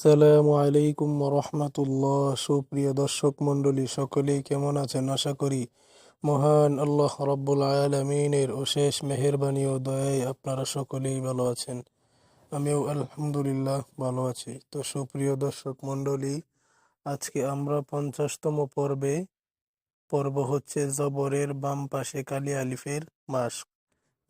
আসসালামু আলাইকুম রহমতুল্লাহ। সুপ্রিয় দর্শক মণ্ডলী, সকলেই কেমন আছেন? আশা করি মহান আল্লাহ রব্বুল আলামিনের অশেষ মেহেরবানি ও দয়ায় আপনারা সকলেই ভালো আছেন। আমিও আলহামদুলিল্লাহ ভালো আছি। তো সুপ্রিয় দর্শক মণ্ডলী, আজকে আমরা 50তম পর্ব হচ্ছে জবরের বাম পাশে কালি আলিফের মাস্ক।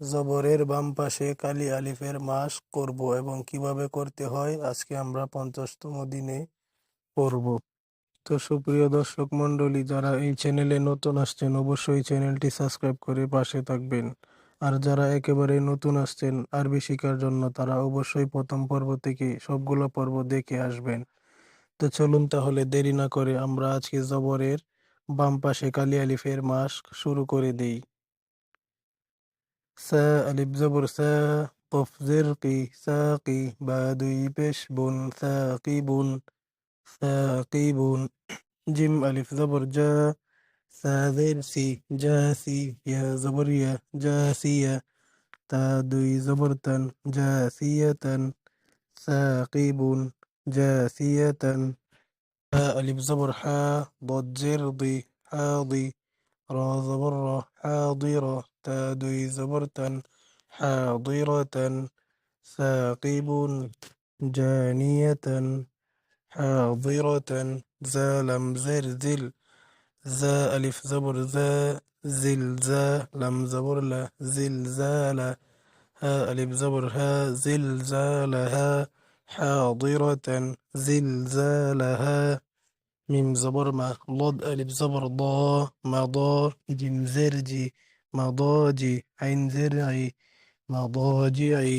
জবরের বাম পাশে কালি আলিফের মাস্ক করব এবং কিভাবে করতে হয় আজকে আমরা 50তম দিনে পড়ব। তো সুপ্রিয় দর্শক মণ্ডলী, যারা এই চ্যানেলে নতুন আসছেন অবশ্যই চ্যানেলটি সাবস্ক্রাইব করে পাশে থাকবেন। আর যারা একেবারে নতুন আসছেন আরবি শেখার জন্য, তারা অবশ্যই প্রথম পর্ব থেকে সবগুলো পর্ব দেখে আসবেন। তো চলুন তাহলে দেরি না করে আমরা আজকে জবরের বাম পাশে কালি আলিফের মাস্ক শুরু করে দেই। সা আলিফ জবর সা, কফ জের কি সাকি, বা দুই পেশ বুন সাকিবুন সাকিবুন। জিম আলিফ জবর জা, সা জের সি জাসি, ইয়া জবর ইয়া জাসিয়া, তা দুই জবর তান জাসিয়াতান, সাকিবুন জাসিয়াতান। হা আলিফ জবর হা, ضاد জের দি হাদি, রা জবর রা হাদিরা, তা দুই জবর তান হাদিরাতান, সাকিবুন জানিয়াতান হাদিরাতান। জা লাম জের জিল, زا ألف زبر زا، زلزا لم زبر لا زلزالا. ها ألف زبر ها، زلزالها حاضرة زلزالها. ميم زبر ما، ضاد ألف زبر ضا، مضى. جيم زرجي مضاجي، عين زرعي مضاجعي.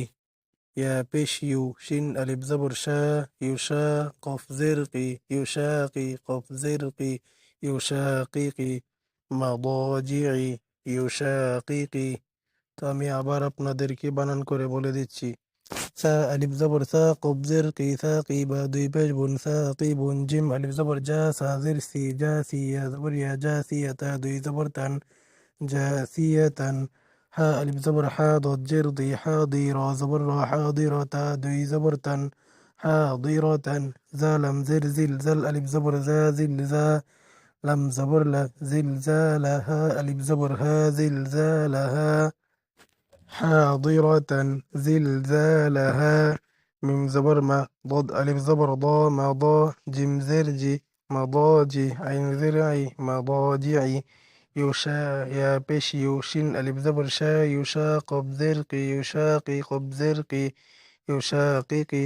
يا بشيو شين ألف زبر شا، يشا قف زرقي يشاقي قف زرقي يشاقيقي مضاجعي يشاقيقي. তো আমি আবার আপনাদেরকে বানান করে বলে দিচ্ছি। সা আলিফ জবর সা, কফ জের কি সাকি, বা দুই পেশ বুন সাকিবুন। জিম আলিফ জবর জা, সা জের সি জাসি, ইয়া জবর ইয়া জাসিয়া, তা দুই জবর তান জাসিয়াতান। হা আলিফ জবর হা, ضاد জের দি হাদি, রা জবর রা হাদিরা, তা দুই জবর তান হাদিরাতান। জা লাম জের জিল জাল আলিফ জবর জা জিল জা, লাম জবর লা জিল জালাহা আলিফ জবর হা জিল জালাহা حاضرة زلزالها. ميم زبر ما، ضاد ألف زبر ضا مضى، جيم زرجي مضاجي، عين زرعي مضاجعي. يشا يا بش يوشين ألف زبر شا، يشا قب زرقي يشاقي قب زرقي يشاقيقي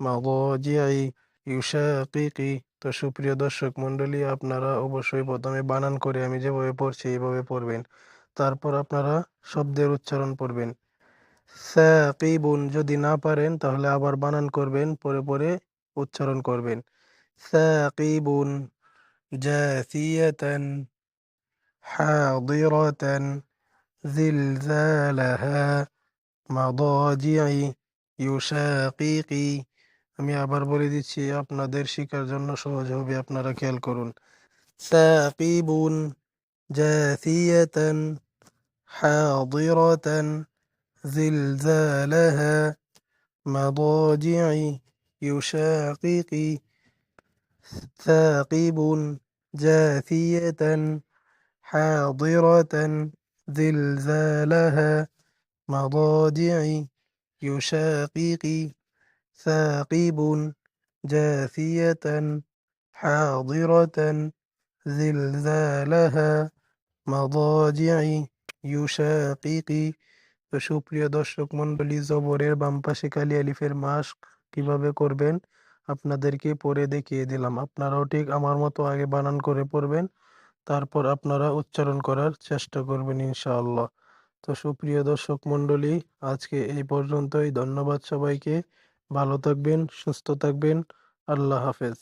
مضاجعي يشاقيقي. তো সুপ্রিয় দর্শক মণ্ডলী, আপনারা অবশ্যই প্রথমে বানান করে আমি যেভাবে পড়ছি এইভাবে পড়বেন। তারপর আপনারা শব্দের উচ্চারণ পড়বেন। সাকিবুন যদি না পারেন তাহলে আবার বানান করবেন, পরে পরে উচ্চারণ করবেন। সাকিবুন জাসিয়াতান হাদিরাতান জিলজালাহা মাদাজি'i ইউশাকিকি। আমি আবার বলে দিচ্ছি, আপনাদের শেখার জন্য সহজ হবে, আপনারা খেয়াল করুন। সাকিবুন জাসিয়াতান হাদিরাতান زلزالها مضاجعي يشاققي. ثاقب جاثية حاضرة زلزالها مضاجعي يشاققي. ثاقب جاثية حاضرة زلزالها مضاجعي يشاققي. তো সুপ্রিয় দর্শক মণ্ডলী, জবরের বাম পাশে কালি আলিফের মাস্ক কিভাবে করবেন আপনাদেরকে পড়ে দেখিয়ে দিলাম। আপনারাও ঠিক আমার মতো আগে বানান করে পড়বেন, তারপর আপনারা উচ্চারণ করার চেষ্টা করবেন ইনশাআল্লাহ। তো সুপ্রিয় দর্শক মণ্ডলী, আজকে এই পর্যন্তই। ধন্যবাদ সবাইকে। ভালো থাকবেন, সুস্থ থাকবেন। আল্লাহ হাফেজ।